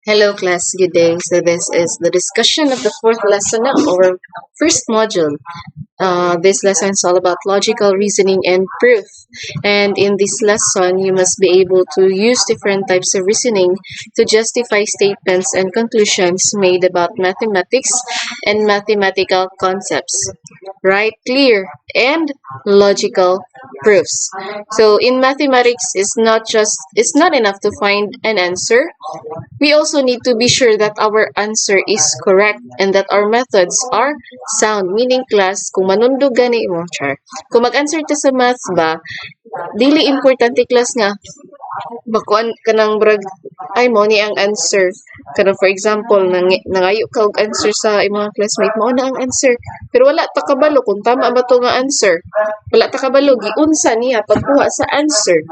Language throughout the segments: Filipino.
Hello class, good day. So this is the discussion of the fourth lesson of our first module. This lesson is all about logical reasoning and proof. And in this lesson, you must be able to use different types of reasoning to justify statements and conclusions made about mathematics and mathematical concepts. Write clear and logical proofs. So in mathematics, it's not enough to find an answer. We also need to be sure that our answer is correct and that our methods are sound. Meaning class, kung manundog gani mo, char. Kung mag-answer ta sa maths ba, dili importante class nga, bakuan ka ng brag, ay mo ni ang answer. Kana for example, nangayo ka og answer sa imong classmate, mo na ang answer. Pero wala ta kabalo kung tama ba to nga answer. Wala ta kabalo, giunsa niya pagkuha sa answer.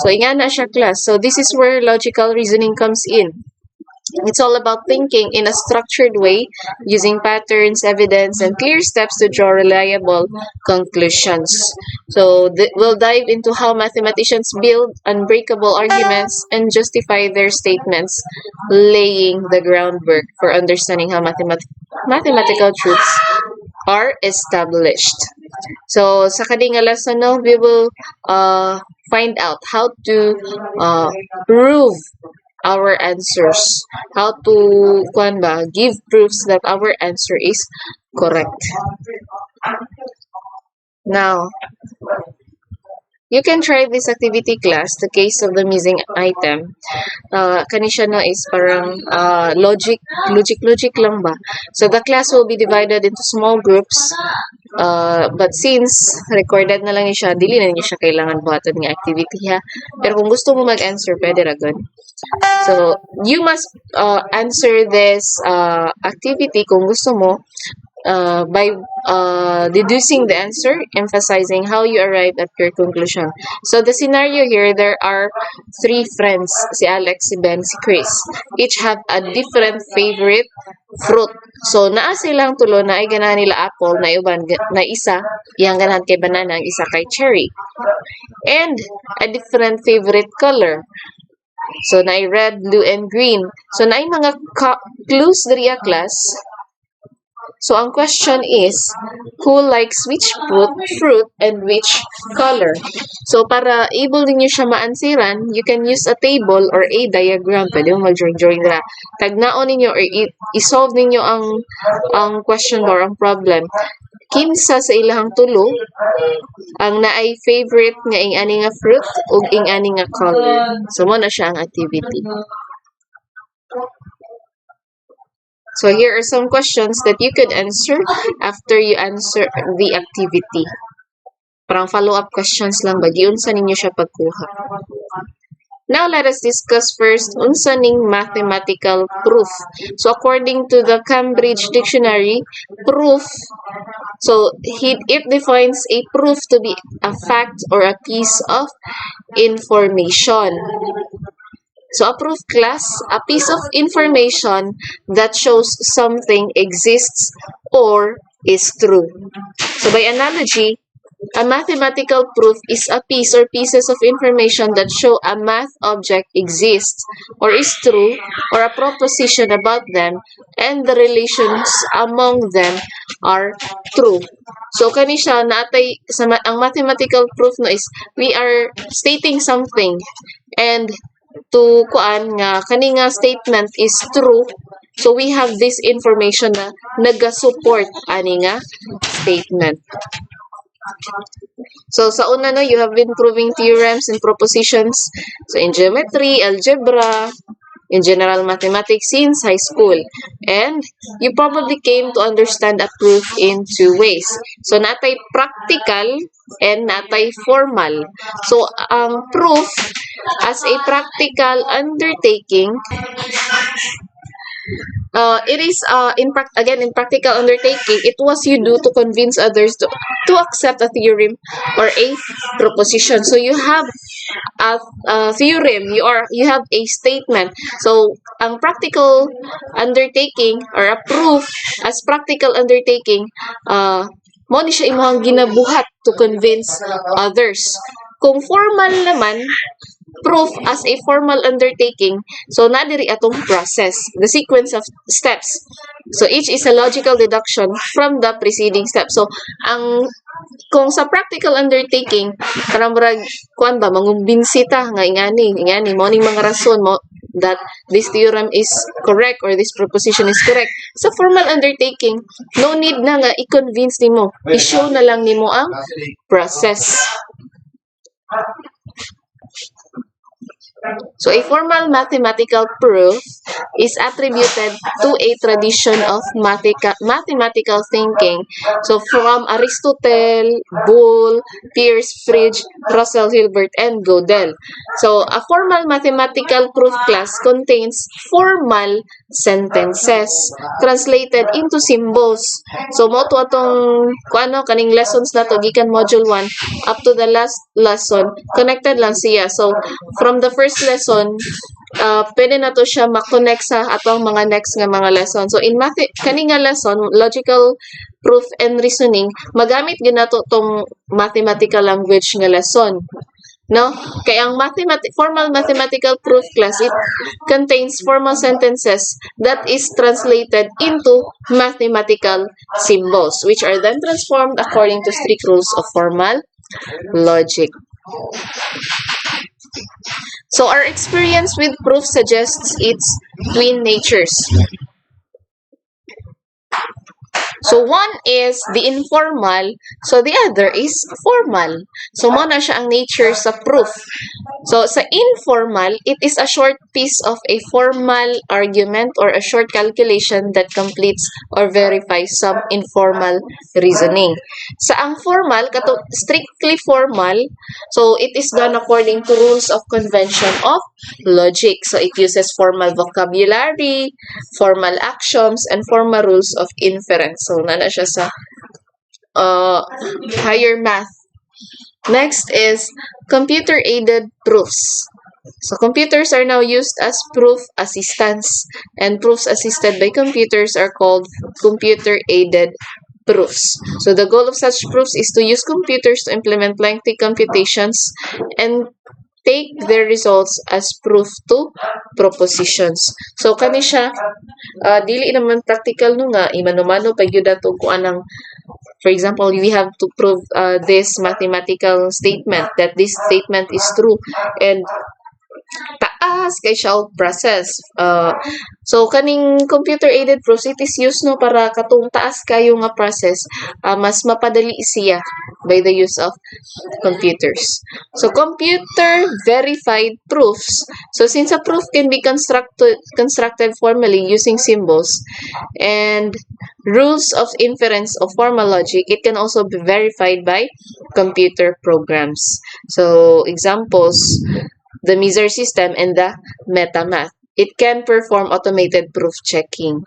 So, ingana siya class. So, this is where logical reasoning comes in. It's all about thinking in a structured way, using patterns, evidence, and clear steps to draw reliable conclusions. So, we'll dive into how mathematicians build unbreakable arguments and justify their statements, laying the groundwork for understanding how mathematical truths are established. So, sa kading lesson, no, we will find out how to prove our answers, how to give proofs that our answer is correct. Now, you can try this activity class, the case of the missing item. Kanisya no is parang logic lang ba? So the class will be divided into small groups. But since recorded na lang siya, dili na niyo siya kailangan buhaton ng activity ha. Pero kung gusto mo mag-answer, pwede ragon. So, you must answer this activity kung gusto mo by deducing the answer, emphasizing how you arrived at your conclusion. So the scenario here, there are three friends, si Alex, si Ben, si Chris. Each have a different favorite fruit. So naa silang tulo na ay ganahan nila apple, na iban na isa, yang ganahan kay banana, ang isa kay cherry. And a different favorite color. So na red, blue, and green. So na mga clues diri class. So, ang question is, who likes which fruit and which color? So, para able din nyo siya maansiran, you can use a table or a diagram. Pwede mo mag-drawing nila. Tagnaon ninyo or i-solve ninyo ang question or ang problem. Kinsa sa ilahang tulo ang naay favorite nga ing-ani nga fruit o ing-ani nga color. So, mo na siya ang activity. So here are some questions that you could answer after you answer the activity. Parang follow-up questions lang ba? Unsa ninyo siya pagkuha. Now let us discuss first unsa ning mathematical proof. So according to the Cambridge Dictionary, proof, so it defines a proof to be a fact or a piece of information. So, a proof class, a piece of information that shows something exists or is true. So, by analogy, a mathematical proof is a piece or pieces of information that show a math object exists or is true or a proposition about them and the relations among them are true. So, kani siya naatay ang mathematical proof no is we are stating something and to kuan nga kani nga statement is true, so we have this information na naga-support ani nga statement. So sa una no, you have been proving theorems and propositions so in geometry, algebra, in general mathematics since high school, and you probably came to understand a proof in two ways. So natay practical and natay formal. So ang proof as a practical undertaking, it is in practical undertaking, it was you do to convince others to accept a theorem or a proposition. So you have a theorem, you have a statement. So ang practical undertaking or a proof as practical undertaking, mo ni siya imong ginabuhat to convince others. Kung formal naman, proof as a formal undertaking. So, nadiri atong process, the sequence of steps. So, each is a logical deduction from the preceding step. So, kung sa practical undertaking, kanang murag, kuan ba, mangumbinsi ta, nga ingani, mo ning mga rason mo, that this theorem is correct or this proposition is correct. Sa formal undertaking, no need na nga i-convince nimo. I-show na lang nimo ang process. So, a formal mathematical proof is attributed to a tradition of mathematical thinking. So, from Aristotle, Boole, Peirce, Frege, Russell, Hilbert, and Gödel. So, a formal mathematical proof class contains formal sentences translated into symbols. So, mo to atong kaning lessons na to gikan module 1 up to the last lesson connected lang siya. So, from the first lesson, pwede na to siya ma-connect sa atong mga next nga mga lesson. So, in kani nga lesson, logical proof and reasoning, magamit ginato tong mathematical language nga lesson. No? Kaya ang formal mathematical proof class, it contains formal sentences that is translated into mathematical symbols, which are then transformed according to strict rules of formal logic. So, our experience with proof suggests its twin natures. So, one is the informal, so the other is formal. So, muna siya ang nature sa proof. So, sa informal, it is a short piece of a formal argument or a short calculation that completes or verifies some informal reasoning. Sa ang formal, strictly formal, so it is done according to rules of convention of logic. So, it uses formal vocabulary, formal axioms, and formal rules of inference. So, nana siya sa higher math. Next is computer-aided proofs. So, computers are now used as proof assistants, and proofs assisted by computers are called computer-aided proofs. So, the goal of such proofs is to use computers to implement lengthy computations and take their results as proof to propositions. So, kani siya, dili naman practical no nga, imano-mano pag yun dato kung anang, for example, we have to prove this mathematical statement, that this statement is true, and taas kay siya process. So, kaning computer-aided proofs, it is used no para katong taas kayo nga process, mas mapadali siya by the use of computers. So, computer-verified proofs. So, since a proof can be constructed formally using symbols and rules of inference of formal logic, it can also be verified by computer programs. So, examples, the Miser system and the MetaMath. It can perform automated proof checking.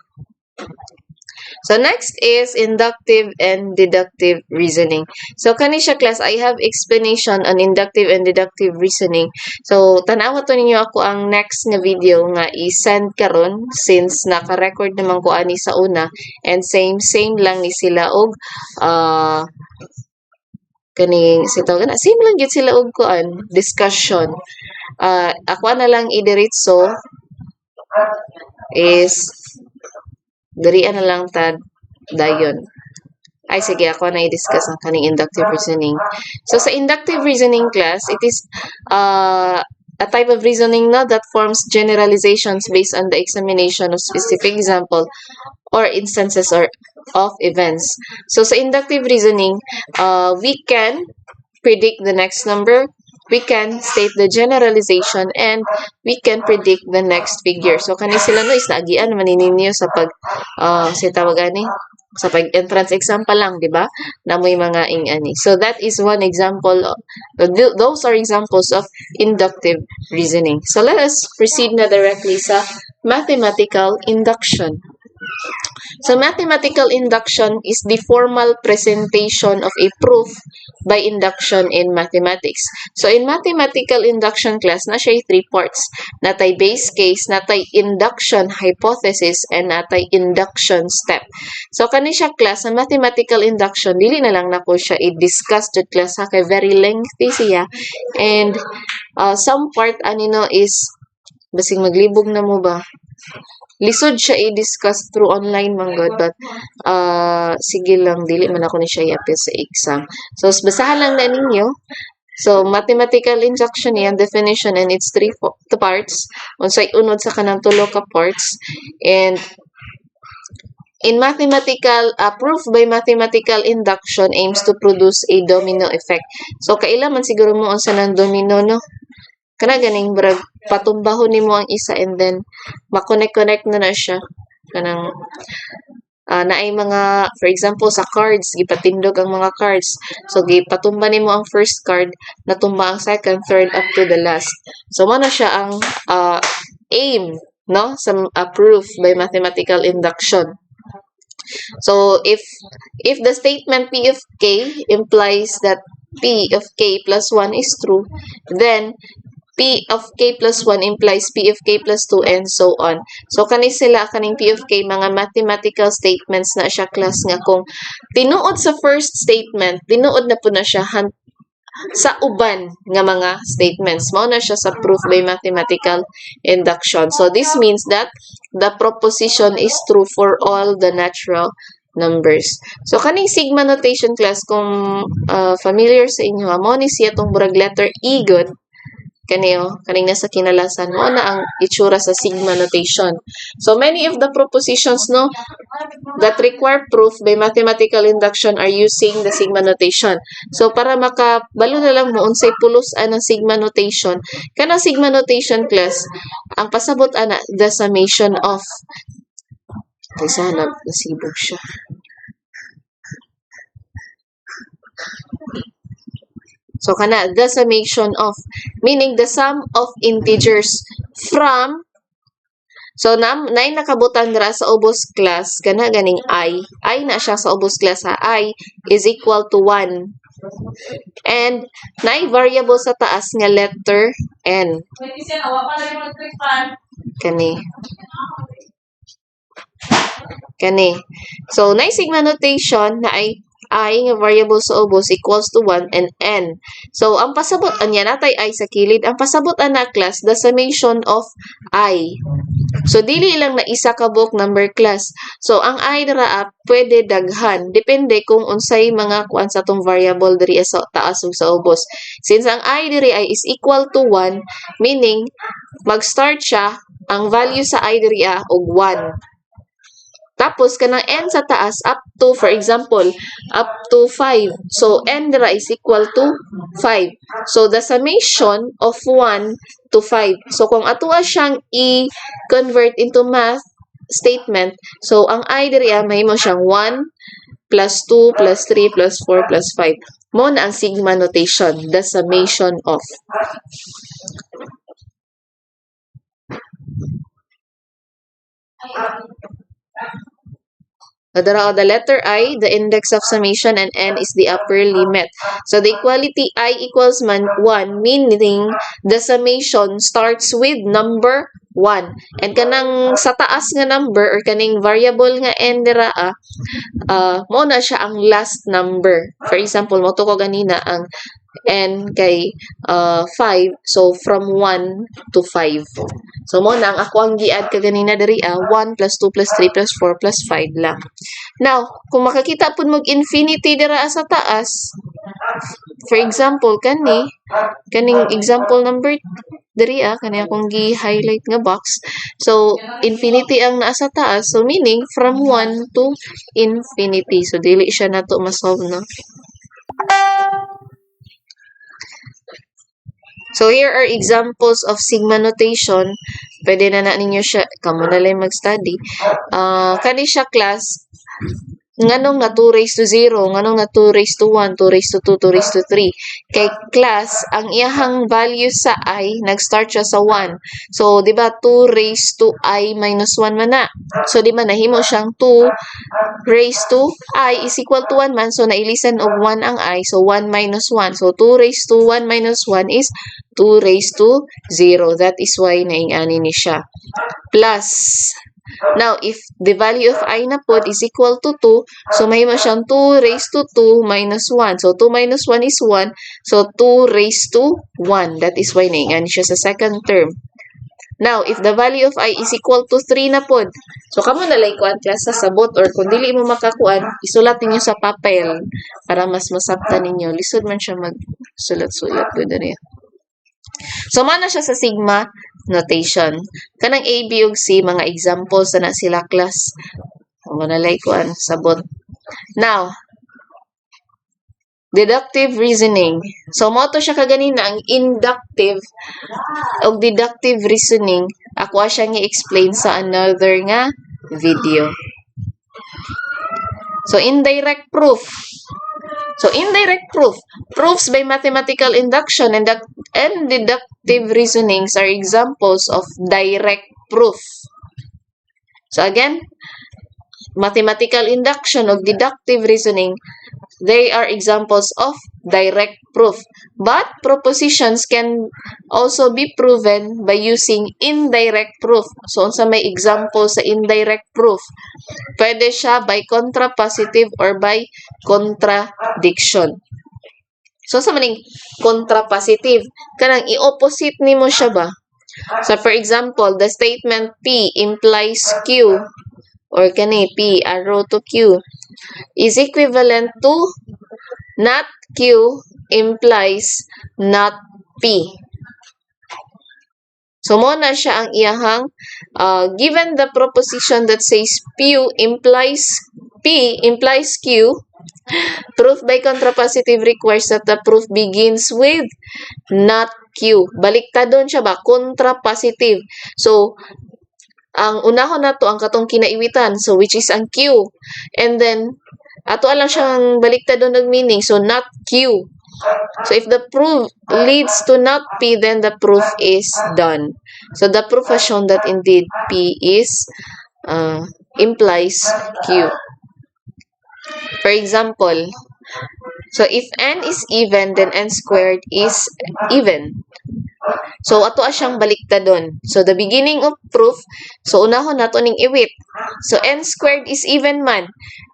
So, next is inductive and deductive reasoning. So, kani siya class, I have explanation on inductive and deductive reasoning. So, tanawa to ninyo ako ang next nga video nga i-send karon since naka-record naman ko ani sa una, and same lang ni sila og kaning same lang gyud sila og kuan discussion. Ako na lang idiretso is dirian na lang tad dayon. Ay, sige, ako na i-discuss ang kaning inductive reasoning. So, sa inductive reasoning class, it is a type of reasoning na that forms generalizations based on the examination of specific example or instances or of events. So, sa inductive reasoning, we can predict the next number, we can state the generalization, and we can predict the next figure. So, kani sila no is naagian manininyo sa sa pag-entrance exam pa lang, di ba? Na may mga ingani. So, that is one example. Those are examples of inductive reasoning. So, let us proceed na directly sa mathematical induction. So, mathematical induction is the formal presentation of a proof by induction in mathematics. So, in mathematical induction class, na siya 3 parts. Natay base case, natay induction hypothesis, and natay induction step. So, kani siya class, sa mathematical induction, dili na lang na ko siya i-discuss to class ha, kay very lengthy siya. And, some part anino is basing maglibog na mo ba, lisod siya i-discuss through online man god, but sige lang, dili man ako ni siya yapil sa exam. So basahan lang na ninyo. So mathematical induction yan definition, and it's three parts. Unsay unod sa kanang tulo ka parts. And in mathematical, proof by mathematical induction aims to produce a domino effect. So kaila man siguro mo unsa nang domino, no? Kana ganing brag patumbahon nimo ang isa, and then ma-connect na siya kanang naay mga, for example sa cards gipatindog ang mga cards, so gipatumba nimo ang first card, natumba ang second, third up to the last. So mo na siya ang aim, no, sa proof by mathematical induction. So if the statement P of K implies that P of K plus 1 is true, then P of K plus 1 implies P of K plus 2, and so on. So, kaning P of K, mga mathematical statements na siya, class, nga kung tinuod sa first statement, tinuod na po na siya sa uban nga mga statements. Mao na siya sa proof by mathematical induction. So, this means that the proposition is true for all the natural numbers. So, kaning sigma notation, class, kung familiar sa inyo, mo ni siya itong burag letter E good, kaning nasa kinalasan mo na ang itsura sa sigma notation. So many of the propositions, no, that require proof by mathematical induction are using the sigma notation. So para makabalo na lang mo unsay pulos-an ng sigma notation, kana sigma notation, class, ang pasabot ana the summation of, kaysa nasibog siya. So, kana, the summation of, meaning the sum of integers from, so, nay nakabutan dira sa ubos class, kana ganing I na siya sa ubos class, ha, I is equal to 1. And, nay variable sa taas nga letter N. Kani. So, nay sigma notation na ay I nga variable sa ubos equals to 1 and N. So, ang pasabot, anya natay I sa kilid, ang pasabot ana class, the summation of I. So, dili lang na isa ka book number, class. So, ang I dira pwede daghan. Depende kung unsay mga kuan sa tong variable diri sa taas ug sa ubos. Since ang I diri ay is equal to 1, meaning, mag-start siya, ang value sa I diri og 1. Tapos, kanang N sa taas, up to, for example, up to 5. So, N dira is equal to 5. So, the summation of 1 to 5. So, kung atuwa siyang i-convert into math statement, so, ang I dira may mo siyang 1 plus 2 plus 3 plus 4 plus 5. Mo na ang sigma notation, the summation of. The letter I, the index of summation, and N is the upper limit. So, the equality I equals 1, meaning the summation starts with number 1. And kanang sa taas nga number, or kaning variable nga N dira, mo na siya ang last number. For example, mo to ko ganina ang N kay 5. So, from 1 to 5. So, mo na ang ako ang giad kaganina diri 1 plus 2 plus 3 plus 4 plus 5 lang. Now, kung makakita po mag infinity dira sa taas, for example, kaning example number diri kani akong gi-highlight nga box. So, infinity ang naa sa taas. So, meaning, from 1 to infinity. So, dili siya na to masolve, no? So, here are examples of sigma notation. Pwede na ninyo siya, kamo na lang mag-study. Kani siya, class, nganong na 2 raised to 0, nganong na 2 raised to 1, 2 raised to 2, 2 raised to 3. Kay class, ang iyahang value sa I, nag-start siya sa 1. So, di ba, 2 raised to I minus 1 man na. So, di ba, nahimo siyang 2 raised to I is equal to 1 man. So, nailisan og 1 ang I. So, 1 minus 1. So, 2 raised to 1 minus 1 is 2 raised to 0. That is why naingani ni siya. Plus, Now, if the value of I na pod is equal to 2, so may mo siyang 2 raised to 2 minus 1. So, 2 minus 1 is 1. So, 2 raised to 1. That is why naingan siya sa second term. Now, if the value of I is equal to 3 na pod, so kamo nalay kuan ka sa sabot or kung dili mo makakuan, isulat ninyo sa papel para mas masabtan ninyo. Lisod man siya mag-sulat-sulat. Good rin. So, mana siya sa sigma notation. Kanang A, B, ug C, mga examples na sila class. Kamo nalay kuan, sabot. Now, deductive reasoning. So, mo to siya kaganina, ang inductive o deductive reasoning, ako siya i-explain sa another nga video. So, indirect proof. So, indirect proof. Proofs by mathematical induction and deductive reasonings are examples of direct proof. So, again, mathematical induction or deductive reasoning, they are examples of direct proof. But propositions can also be proven by using indirect proof. So, unsa may example sa indirect proof? Pwede siya by contrapositive or by contradiction. So, sa maning contrapositive, kanang i-opposite nimo siya ba? So, for example, the statement P implies Q or kani P arrow to Q is equivalent to not Q implies not P. So, mo na siya ang iyahang given the proposition that says P implies Q, proof by contrapositive requires that the proof begins with not Q. Baliktadon siya ba? Contrapositive. So, ang unahon na to ang katong kinaiwitan, so which is ang Q, and then ato lang siyang baliktadon ng meaning, so not Q. So if the proof leads to not P, then the proof is done. So the proof has shown that indeed P is implies Q. For example, so if n is even, then n squared is even. So, ato siyang baliktadon. So, the beginning of proof, so unahon nato ning iwit. So, n squared is even man.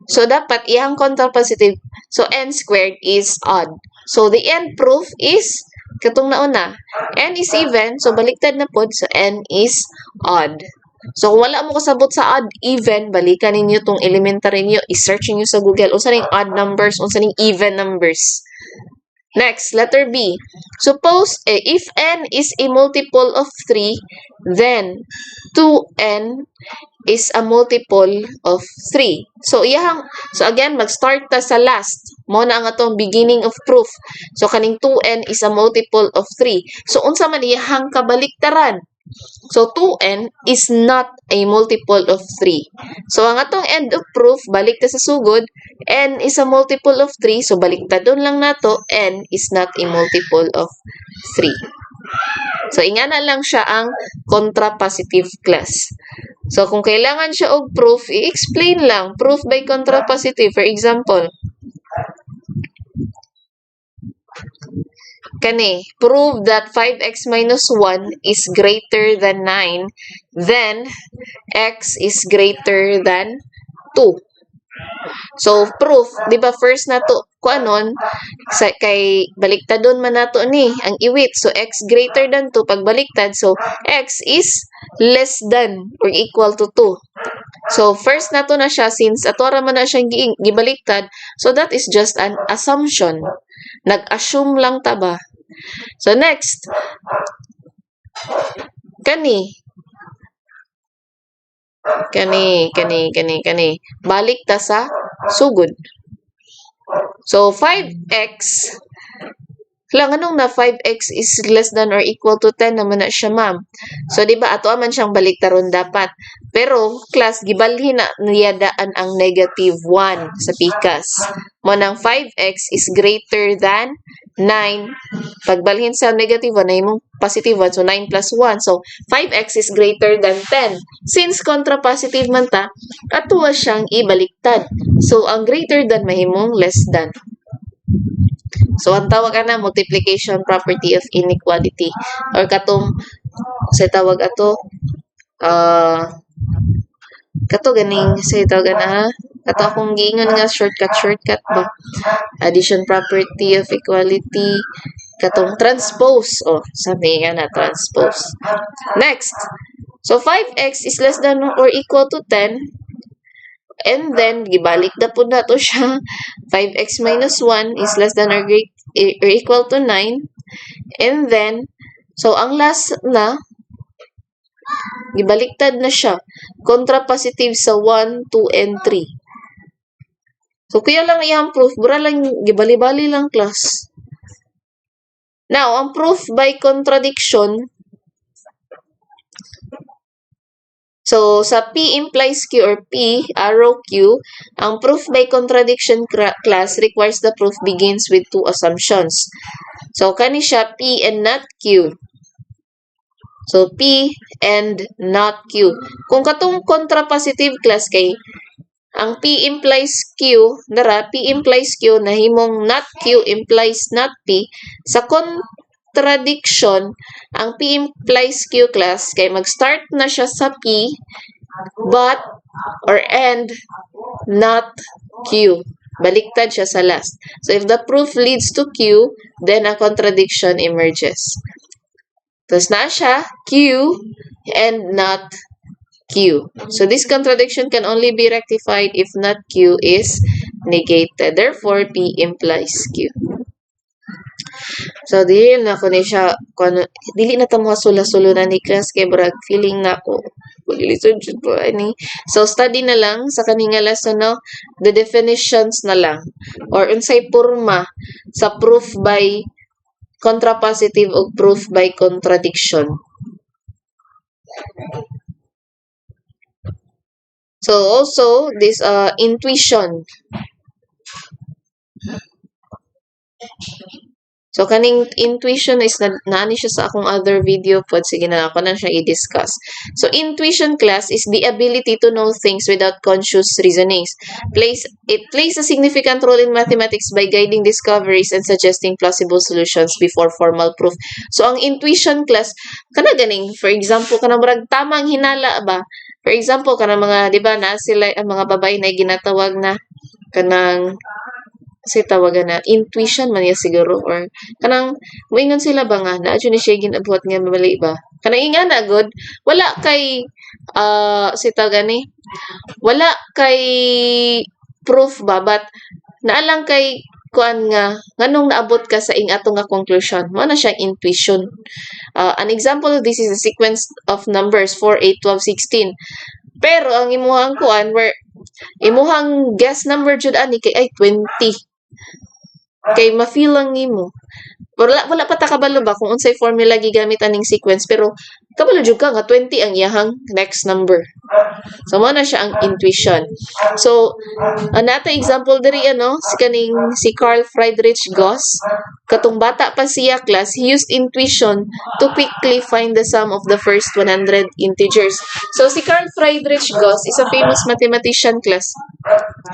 So, dapat iyang contrapositive. So, n squared is odd. So, the end proof is katong nauna. N is even, so baliktad na pod. So, n is odd. So, kung wala mo kasabot sa odd, even, balikan ninyo tong elementary niyo, i-search niyo sa Google. Unsa ning odd numbers, unsa ning even numbers. Next, letter B. Suppose if n is a multiple of 3, then 2n is a multiple of 3. So, again, mag-start ta sa last. Mo na ang atong beginning of proof. So, kaning 2n is a multiple of 3. So, unsa man iyahang kabaliktaran? So, 2n is not a multiple of 3. So, ang atong end of proof, balik ta sa sugod, n is a multiple of 3. So, baliktadon lang nato, n is not a multiple of 3. So, ingana lang siya ang contrapositive class. So, kung kailangan siya og proof, i-explain lang. Proof by contrapositive. For example, kani, prove that 5x minus 1 is greater than 9, then x is greater than 2. So, proof, di ba first na to, kuanon, kay baliktadon man nato ni, ang iwit. So, x greater than 2, pag baliktad, so x is less than or equal to 2. So, first na to na siya, since atora man na siyang gibaliktad, so that is just an assumption. Nag-assume lang ta ba? So, next, kani. Balik ta sa sugod. So, 5x, lang anong na 5x is less than or equal to 10 naman na siya, ma'am. So, di ba, ato man siyang baliktaron dapat. Pero, class, gibalhin na niyadaan ang negative 1 sa pikas. Mo nang 5x is greater than 9. Pagbalhin sa negative 1, na yung positive 1. So, 9 plus 1. So, 5x is greater than 10. Since contrapositive man ta, atuwa siyang ibaliktad. So, ang greater than mahimong less than. So, ang tawag na multiplication property of inequality. Or katong, sa tawag ato, Kato ganing sa ito gana. Kato akong giingon nga shortcut ba. Addition property of equality. Katong transpose. Oh, sabi nga na transpose. Next. So 5x is less than or equal to 10. And then, gibalik na po na to siya. 5x minus 1 is less than or equal to 9. And then, so ang last na, gibaliktad na siya. Contrapositive sa 1, 2, and 3. So, kaya lang iyang proof, bura lang, gibali-bali lang class. Now, ang proof by contradiction, so, sa P implies Q or P, arrow Q, ang proof by contradiction class requires the proof begins with two assumptions. So, kani siya P and not Q. So, P and not Q. Kung katong contrapositive class kay, ang P implies Q, dara, P implies Q, nahimong not Q implies not P, sa contradiction, ang P implies Q class, kay mag-start na siya sa P, but, or and, not Q. Baliktad siya sa last. So, if the proof leads to Q, then a contradiction emerges. Tapos na siya, Q, and not Q. So, this contradiction can only be rectified if not Q is negated. Therefore, P implies Q. So, dili na ko ni siya, dili na ta mga sula-sulo na ni class, kay brag, feeling na ko. So, study na lang sa kaninga lesson, no? The definitions na lang. Or unsay porma sa proof by contrapositive o proof by contradiction. So, also, this intuition. So, kaning intuition is naani siya sa akong other video po. Sige na, ako na siya i-discuss. So, intuition class is the ability to know things without conscious reasonings. It plays a significant role in mathematics by guiding discoveries and suggesting plausible solutions before formal proof. So, ang intuition class, kana ganing, for example, kana marag tamang hinala ba? For example, kana mga, di ba, na sila, ang mga babae na ginatawag na kanang kasi tawagan na intuition man niya siguro or kanang moingon sila ba nga na ni siya ginabuhat nga mali ba kanang inga na good wala kay si tagani wala kay proof ba but naalang kay kuan nga nganong naabot ka sa ing ato nga conclusion mo na siya intuition. An example of this is a sequence of numbers 4, 8, 12, 16. Pero ang imuhang kuan where imuhang guess number jud ani kay ay 20. Kay ma-feel lang nimo. Wala pa ta kabalo ba kung unsay formula gigamit aning sequence pero kabalo jud ka nga 20 ang iyahang next number. So mo na siya ang intuition. So anata example diri si Carl Friedrich Gauss katong bata pa siya class he used intuition to quickly find the sum of the first 100 integers. So si Carl Friedrich Gauss is a famous mathematician class.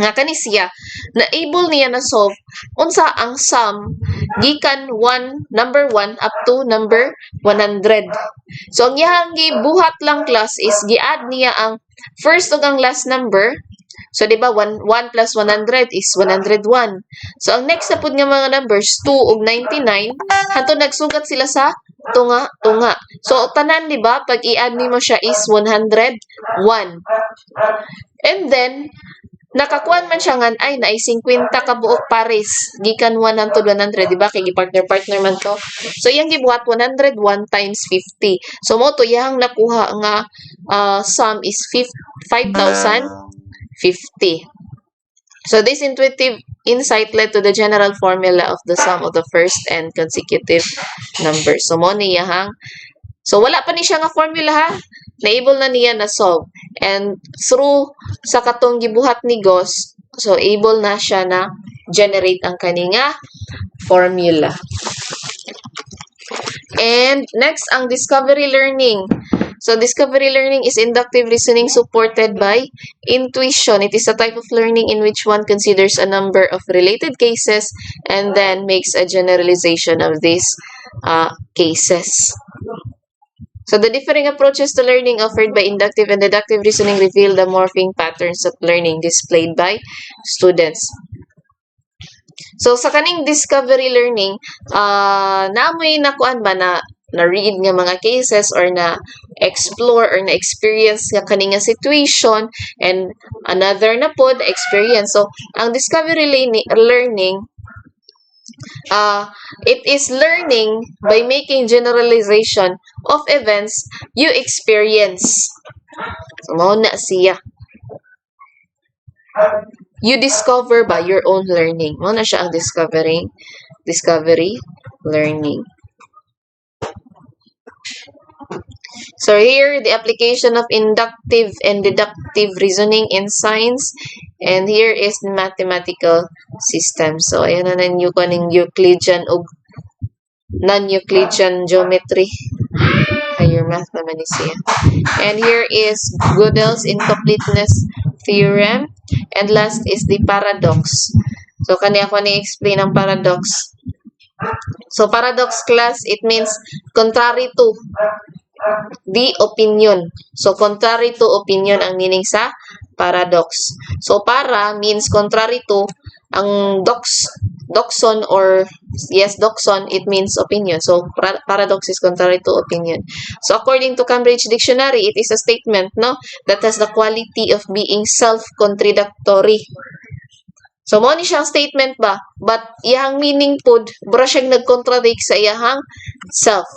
Nga kani siya na able niya na solve unsa ang sum gikan number 1 up to number 100. So ang iyang gibuhat lang class is gi-add niya ang first ug ang last number. So di ba 1 plus 100 is 101. So ang next na pud nga mga numbers 2 ug 99 hantud nagsugat sila sa tunga. So tanan di ba pag i-add nimo siya is 101. And then nakakuan man siya ngan ay naay 50 ka buok pares gikan 1 hangtod 100 di ba kay gi-partner man to. So iyang gibuhat 101 times 50. So mo to iyang nakuha nga sum is 5,050. So this intuitive insight led to the general formula of the sum of the first and consecutive numbers. So mo ni iyang so wala pa ni siya nga formula ha. Na-able na niya na solve. And through sa katong gibuhat ni Gauss, so able na siya na generate ang kaninga formula. And next, ang discovery learning. So discovery learning is inductive reasoning supported by intuition. It is a type of learning in which one considers a number of related cases and then makes a generalization of these cases. So the differing approaches to learning offered by inductive and deductive reasoning reveal the morphing patterns of learning displayed by students. So sa kaning discovery learning, naamoy nakuan ba na read nga mga cases or na explore or na experience nga kani nga situation, and another na pod experience. So ang discovery learning, it is learning by making generalization of events you experience. So mao na siya. You discover by your own learning. Mao na siya ang discovery learning. So here, the application of inductive and deductive reasoning in science, and here is mathematical system. So ayan na yung kaning Euclidean o non-Euclidean geometry. Higher math naman ni siya. And here is Gödel's incompleteness theorem, and last is the paradox. So kani ako ni-explain ang paradox. So paradox class, it means contrary to the opinion. So contrary to opinion ang meaning sa paradox. So para means contrary to, ang doxon or yes, doxon, it means opinion. So paradox is contrary to opinion. So according to Cambridge Dictionary, it is a statement that has the quality of being self-contradictory. So mo ni siyang statement ba, but iyang meaning pod bura siyang nag-contradict sa iyang self.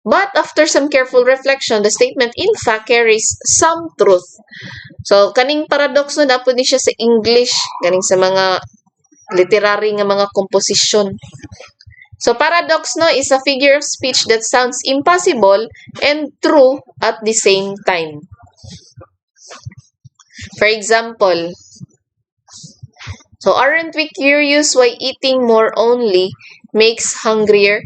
But after some careful reflection, the statement in fact carries some truth. So kaning paradox napod ni siya sa English, kaning sa mga literary nga mga composition. So paradox is a figure of speech that sounds impossible and true at the same time. For example, so aren't we curious why eating more only makes hungrier?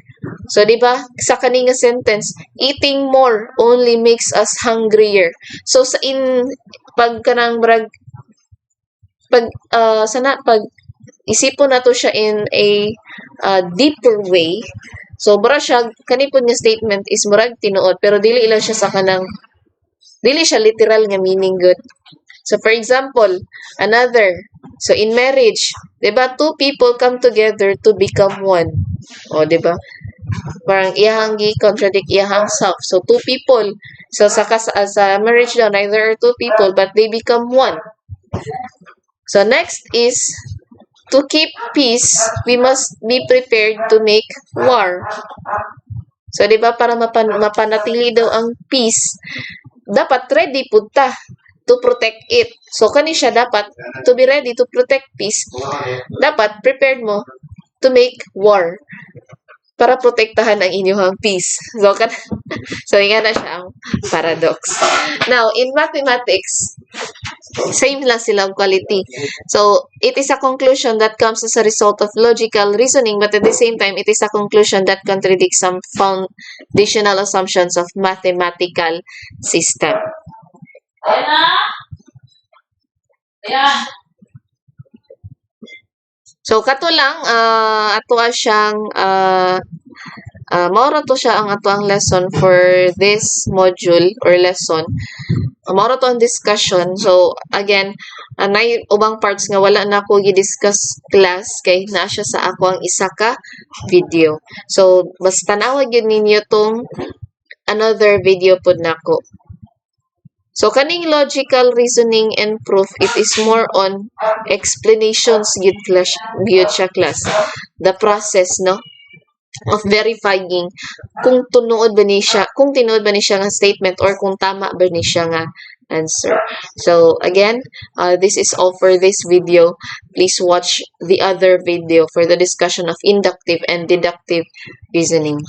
So, di ba, sa kaninga sentence, eating more only makes us hungrier. So, sa pag isipon na to siya in a deeper way, so, bara siya, kanipod nga statement is murag tinuod, pero dili lang siya dili siya literal nga meaning good. So, for example, so in marriage, di ba, two people come together to become one. O, di ba? Parang iyahang contradict iyahang self. So, two people. So, sa marriage daw, neither are two people, but they become one. So, next is, to keep peace, we must be prepared to make war. So, di ba, para mapanatili daw ang peace, dapat ready po ta to protect it. So, kani siya dapat, to be ready to protect peace, dapat prepared mo to make war para protektahan ang inyong peace. So yan na siya ang paradox. Now, in mathematics, same lang silang quality. So, it is a conclusion that comes as a result of logical reasoning, but at the same time, it is a conclusion that contradicts some foundational assumptions of mathematical system. So, kato lang, ato siyang, maura to siya ang ato ang lesson for this module or lesson. Maura to ang discussion. So, again, nay ubang parts nga wala na ako i-discuss class kay naa siya sa ako ang isa ka video. So, basta tanawag yun ninyo tong another video pod nako. So, kaning logical reasoning and proof, it is more on explanations gyud siya class. The process, of verifying kung tinuod ba ni siya nga statement or kung tama ba ni siya nga answer. So, again, this is all for this video. Please watch the other video for the discussion of inductive and deductive reasoning.